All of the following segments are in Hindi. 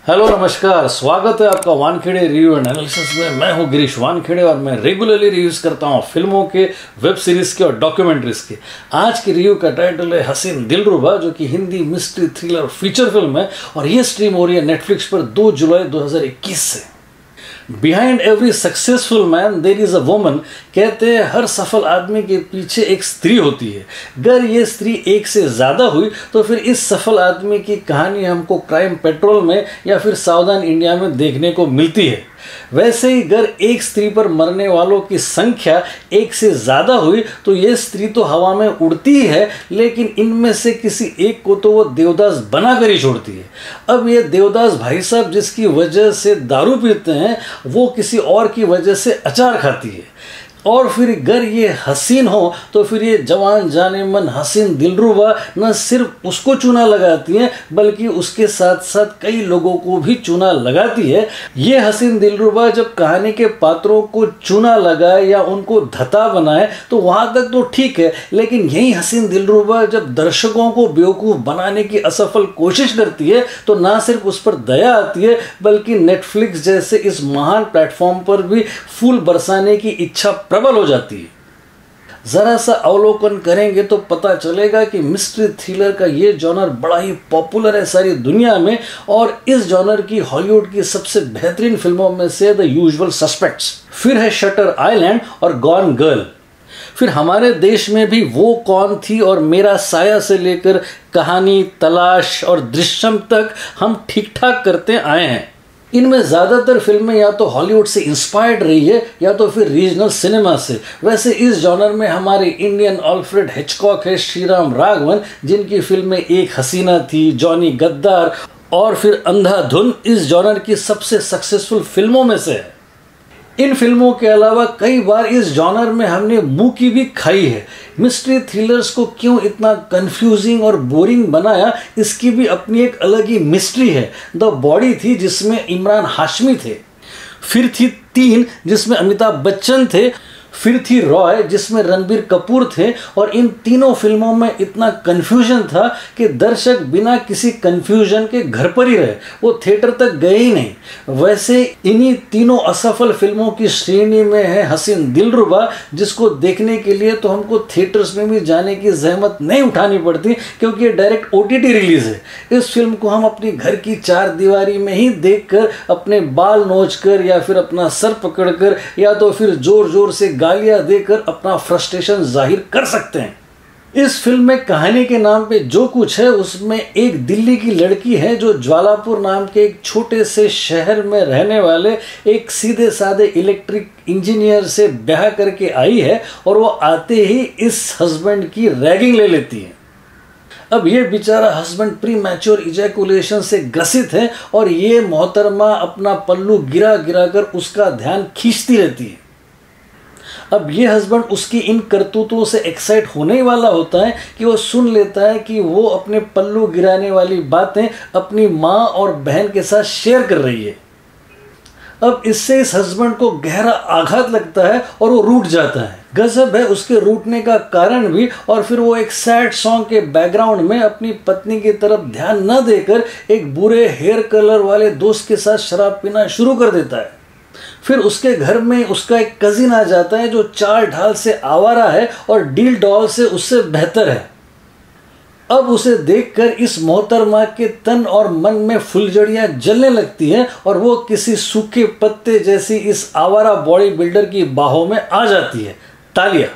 हेलो नमस्कार, स्वागत है आपका वानखेड़े रिव्यू एंड एनालिसिस में। मैं हूं गिरीश वानखेड़े और मैं रेगुलरली रिव्यूज करता हूं फिल्मों के, वेब सीरीज के और डॉक्यूमेंट्रीज के। आज की रिव्यू का टाइटल है हसीन दिलरुबा, जो कि Hindi mystery thriller feature film है और ये स्ट्रीम हो रही है नेटफ्लिक्स पर 2 जुलाई 2021 से। Behind every successful man there is a woman. कहते हैं हर सफल आदमी के पीछे एक स्त्री होती है। अगर ये स्त्री एक से ज़्यादा हुई तो फिर इस सफल आदमी की कहानी हमको क्राइम पेट्रोल में या फिर सावधान इंडिया में देखने को मिलती है। वैसे ही अगर एक स्त्री पर मरने वालों की संख्या एक से ज़्यादा हुई तो ये स्त्री तो हवा में उड़ती ही है, लेकिन इनमें से किसी एक को तो वो देवदास बनाकर ही छोड़ती है। अब ये देवदास भाई साहब जिसकी वजह से दारू पीते हैं, वो किसी और की वजह से अचार खाती है। और फिर अगर ये हसीन हो तो फिर ये जवान जाने मन हसीन दिलरुबा न सिर्फ उसको चूना लगाती है बल्कि उसके साथ साथ कई लोगों को भी चूना लगाती है। ये हसीन दिलरुबा जब कहानी के पात्रों को चूना लगाए या उनको धता बनाए तो वहाँ तक तो ठीक है, लेकिन यही हसीन दिलरुबा जब दर्शकों को बेवकूफ़ बनाने की असफल कोशिश करती है तो ना सिर्फ उस पर दया आती है बल्कि नेटफ्लिक्स जैसे इस महान प्लेटफॉर्म पर भी फूल बरसाने की इच्छा प्रबल हो जाती है। जरा सा अवलोकन करेंगे तो पता चलेगा कि मिस्ट्री थ्रिलर का ये जॉनर बड़ा ही पॉपुलर है सारी दुनिया में, और इस जॉनर की हॉलीवुड की सबसे बेहतरीन फिल्मों में से द यूजुअल सस्पेक्ट्स, फिर है शटर आइलैंड और गॉन गर्ल। फिर हमारे देश में भी वो कौन थी और मेरा साया से लेकर कहानी, तलाश और दृश्यम तक हम ठीक ठाक करते आए हैं। इनमें ज़्यादातर फिल्में या तो हॉलीवुड से इंस्पायर्ड रही है या तो फिर रीजनल सिनेमा से। वैसे इस जॉनर में हमारे इंडियन अल्फ्रेड हिचकॉक है, श्रीराम राघवन, जिनकी फिल्में एक हसीना थी, जॉनी गद्दार और फिर अंधाधुन इस जॉनर की सबसे सक्सेसफुल फिल्मों में से है। इन फिल्मों के अलावा कई बार इस जॉनर में हमने मुंह की भी खाई है। मिस्ट्री थ्रिलर्स को क्यों इतना कंफ्यूजिंग और बोरिंग बनाया, इसकी भी अपनी एक अलग ही मिस्ट्री है। द बॉडी थी जिसमें इमरान हाशमी थे, फिर थी 3 जिसमें अमिताभ बच्चन थे, फिर थी रॉय जिसमें रणबीर कपूर थे, और इन तीनों फिल्मों में इतना कन्फ्यूजन था कि दर्शक बिना किसी कन्फ्यूजन के घर पर ही रहे, वो थिएटर तक गए ही नहीं। वैसे इन्हीं तीनों असफल फिल्मों की श्रेणी में है हसीन दिलरुबा, जिसको देखने के लिए तो हमको थिएटर्स में भी जाने की जहमत नहीं उठानी पड़ती क्योंकि ये डायरेक्ट OTT रिलीज है। इस फिल्म को हम अपनी घर की 4 दीवारी में ही देखकर अपने बाल नोचकर या फिर अपना सर पकड़कर या तो फिर जोर जोर से गालियां देकर अपना फ्रस्ट्रेशन जाहिर कर सकते हैं। इस फिल्म में कहानी के नाम पे जो कुछ है उसमें एक दिल्ली की लड़की है जो ज्वालापुर नाम के एक छोटे से शहर में रहने वाले एक सीधे साधे इलेक्ट्रिक इंजीनियर से ब्याह करके आई है, और वो आते ही इस हस्बैंड की रैगिंग ले लेती है। अब ये बेचारा हस्बैंड प्री मैच्योर इजैकुलेशन से ग्रसित है और ये मोहतरमा अपना पल्लू गिरा गिरा कर उसका ध्यान खींचती रहती है। अब ये हस्बैंड उसकी इन करतूतों से एक्साइट होने ही वाला होता है कि वो सुन लेता है कि वो अपने पल्लू गिराने वाली बातें अपनी माँ और बहन के साथ शेयर कर रही है। अब इससे इस हस्बैंड को गहरा आघात लगता है और वो रूठ जाता है। गजब है उसके रूठने का कारण भी, और फिर वो एक सैड सॉन्ग के बैकग्राउंड में अपनी पत्नी की तरफ ध्यान न देकर एक बुरे हेयर कलर वाले दोस्त के साथ शराब पीना शुरू कर देता है। फिर उसके घर में उसका एक कजिन आ जाता है जो चाल ढाल से आवारा है और डील डॉल से उससे बेहतर है। अब उसे देखकर इस मोहतरमा के तन और मन में फुलझड़ियां जलने लगती हैं और वो किसी सूखे पत्ते जैसी इस आवारा बॉडी बिल्डर की बाहों में आ जाती है। तालियां।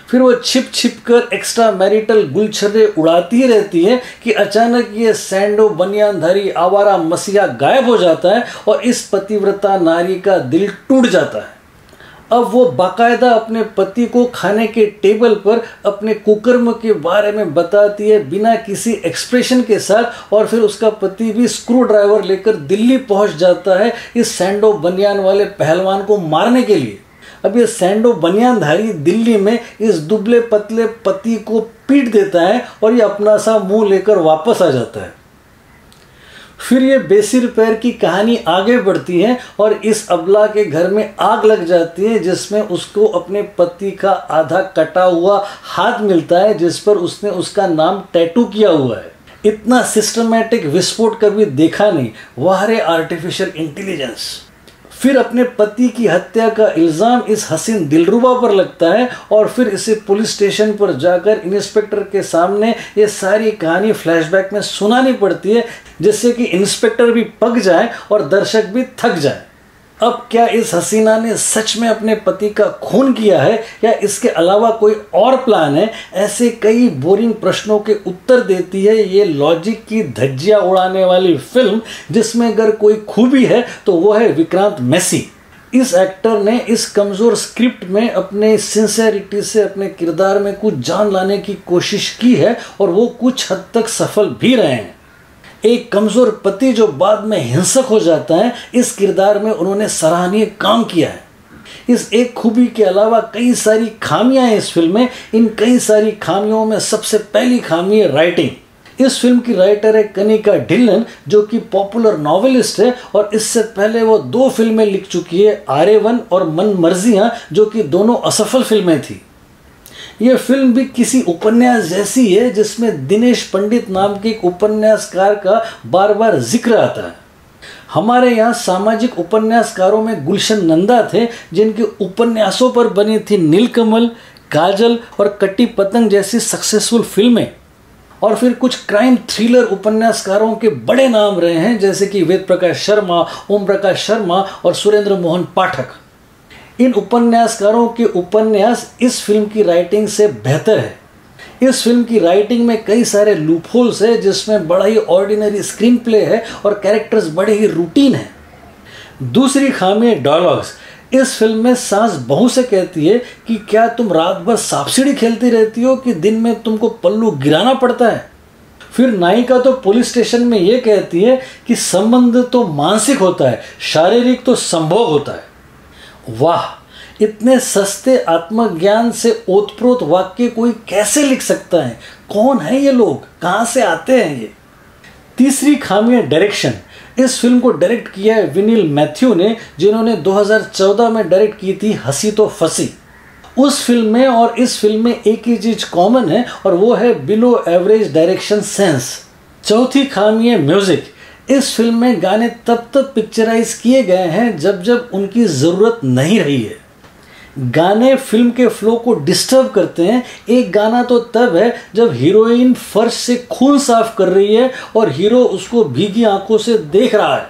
फिर वो छिप छिप कर एक्स्ट्रा मैरिटल गुलछर्रे उड़ाती रहती है कि अचानक ये सैंडो बनियानधारी आवारा मसीहा गायब हो जाता है और इस पतिव्रता नारी का दिल टूट जाता है। अब वो बाकायदा अपने पति को खाने के टेबल पर अपने कुकर्म के बारे में बताती है बिना किसी एक्सप्रेशन के साथ, और फिर उसका पति भी स्क्रू ड्राइवर लेकर दिल्ली पहुंच जाता है इस सैंडो बनियान वाले पहलवान को मारने के लिए। अब ये सैंडो बनियानधारी दिल्ली में इस दुबले पतले पति को पीट देता है और ये अपना सा मुंह लेकर वापस आ जाता है। फिर ये बेसिर पैर की कहानी आगे बढ़ती है और इस अबला के घर में आग लग जाती है जिसमें उसको अपने पति का आधा कटा हुआ हाथ मिलता है जिस पर उसने उसका नाम टैटू किया हुआ है। इतना सिस्टमैटिक विस्फोट कभी देखा नहीं, वाह रे आर्टिफिशियल इंटेलिजेंस। फिर अपने पति की हत्या का इल्ज़ाम इस हसीन दिलरुबा पर लगता है और फिर इसे पुलिस स्टेशन पर जाकर इंस्पेक्टर के सामने ये सारी कहानी फ्लैशबैक में सुनानी पड़ती है, जिससे कि इंस्पेक्टर भी पक जाए और दर्शक भी थक जाए। अब क्या इस हसीना ने सच में अपने पति का खून किया है या इसके अलावा कोई और प्लान है? ऐसे कई बोरिंग प्रश्नों के उत्तर देती है ये लॉजिक की धज्जियां उड़ाने वाली फिल्म, जिसमें अगर कोई खूबी है तो वो है विक्रांत मैसी। इस एक्टर ने इस कमज़ोर स्क्रिप्ट में अपने सिंसेरिटी से अपने किरदार में कुछ जान लाने की कोशिश की है और वो कुछ हद तक सफल भी रहे हैं। एक कमज़ोर पति जो बाद में हिंसक हो जाता है, इस किरदार में उन्होंने सराहनीय काम किया है। इस एक खूबी के अलावा कई सारी खामियां हैं इस फिल्म में। इन कई सारी खामियों में सबसे पहली खामी है राइटिंग। इस फिल्म की राइटर है कनिका ढिल्लन, जो कि पॉपुलर नॉवेलिस्ट है और इससे पहले वो 2 फिल्में लिख चुकी है, आर्यवन और मन मर्जियां, जो कि दोनों असफल फिल्में थी। यह फिल्म भी किसी उपन्यास जैसी है जिसमें दिनेश पंडित नाम के एक उपन्यासकार का बार बार जिक्र आता है। हमारे यहाँ सामाजिक उपन्यासकारों में गुलशन नंदा थे, जिनके उपन्यासों पर बनी थी नीलकमल, काजल और कट्टी पतंग जैसी सक्सेसफुल फिल्में। और फिर कुछ क्राइम थ्रिलर उपन्यासकारों के बड़े नाम रहे हैं, जैसे कि वेद प्रकाश शर्मा, ओम प्रकाश शर्मा और सुरेंद्र मोहन पाठक। इन उपन्यासकारों के उपन्यास इस फिल्म की राइटिंग से बेहतर है। इस फिल्म की राइटिंग में कई सारे लूपहोल्स है, जिसमें बड़ा ही ऑर्डिनरी स्क्रीन प्ले है और कैरेक्टर्स बड़े ही रूटीन है। दूसरी खामी है डायलॉग्स। इस फिल्म में सास बहू से कहती है कि क्या तुम रात भर सांप सीढ़ी खेलती रहती हो कि दिन में तुमको पल्लू गिराना पड़ता है। फिर नायिका तो पुलिस स्टेशन में ये कहती है कि संबंध तो मानसिक होता है, शारीरिक तो संभोग होता है। वाह, इतने सस्ते आत्मज्ञान से ओतप्रोत वाक्य कोई कैसे लिख सकता है? कौन है ये लोग, कहाँ से आते हैं ये? तीसरी खामी है डायरेक्शन। इस फिल्म को डायरेक्ट किया है विनील मैथ्यू ने, जिन्होंने 2014 में डायरेक्ट की थी हंसी तो फंसी। उस फिल्म में और इस फिल्म में एक ही चीज कॉमन है और वो है बिलो एवरेज डायरेक्शन सेंस। चौथी खामी है म्यूजिक। इस फिल्म में गाने तब तक पिक्चराइज किए गए हैं जब जब उनकी ज़रूरत नहीं रही है। गाने फिल्म के फ्लो को डिस्टर्ब करते हैं। एक गाना तो तब है जब हीरोइन फर्श से खून साफ कर रही है और हीरो उसको भीगी आंखों से देख रहा है।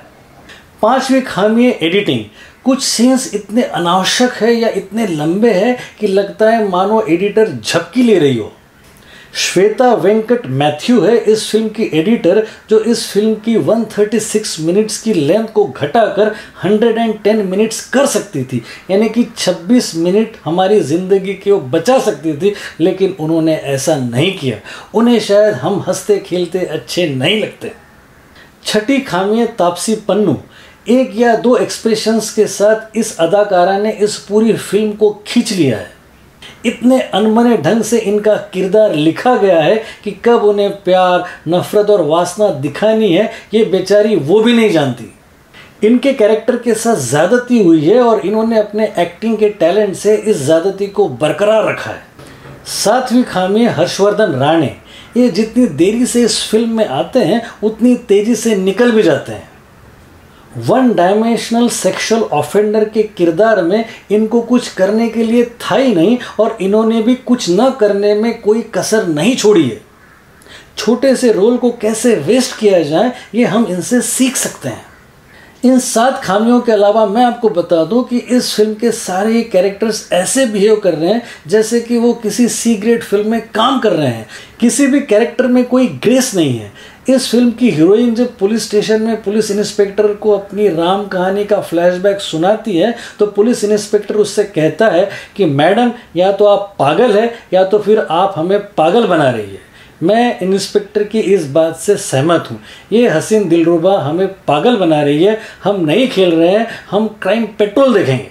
पांचवी खामी है एडिटिंग। कुछ सीन्स इतने अनावश्यक है या इतने लंबे हैं कि लगता है मानो एडिटर झपकी ले रही हो। श्वेता वेंकट मैथ्यू है इस फिल्म की एडिटर, जो इस फिल्म की 136 मिनट्स की लेंथ को घटाकर 110 मिनट्स कर सकती थी, यानी कि 26 मिनट हमारी ज़िंदगी की वो बचा सकती थी, लेकिन उन्होंने ऐसा नहीं किया। उन्हें शायद हम हंसते खेलते अच्छे नहीं लगते। छठी खामी है तापसी पन्नू। एक या दो एक्सप्रेशंस के साथ इस अदाकारा ने इस पूरी फिल्म को खींच लिया है। इतने अनमने ढंग से इनका किरदार लिखा गया है कि कब उन्हें प्यार, नफरत और वासना दिखानी है ये बेचारी वो भी नहीं जानती। इनके कैरेक्टर के साथ ज़्यादती हुई है और इन्होंने अपने एक्टिंग के टैलेंट से इस ज़्यादती को बरकरार रखा है। सातवीं खामी है हर्षवर्धन राणे। ये जितनी देरी से इस फिल्म में आते हैं उतनी तेज़ी से निकल भी जाते हैं। वन डायमेंशनल सेक्सुअल ऑफेंडर के किरदार में इनको कुछ करने के लिए था ही नहीं और इन्होंने भी कुछ न करने में कोई कसर नहीं छोड़ी है। छोटे से रोल को कैसे वेस्ट किया जाए ये हम इनसे सीख सकते हैं। इन 7 खामियों के अलावा मैं आपको बता दूं कि इस फिल्म के सारे कैरेक्टर्स ऐसे बिहेव कर रहे हैं जैसे कि वो किसी सी ग्रेड फिल्म में काम कर रहे हैं। किसी भी कैरेक्टर में कोई ग्रेस नहीं है। इस फिल्म की हीरोइन जब पुलिस स्टेशन में पुलिस इंस्पेक्टर को अपनी राम कहानी का फ्लैशबैक सुनाती है तो पुलिस इंस्पेक्टर उससे कहता है कि मैडम या तो आप पागल है या तो फिर आप हमें पागल बना रही है। मैं इंस्पेक्टर की इस बात से सहमत हूँ। ये हसीन दिलरुबा हमें पागल बना रही है। हम नहीं खेल रहे हैं, हम क्राइम पेट्रोल देखेंगे।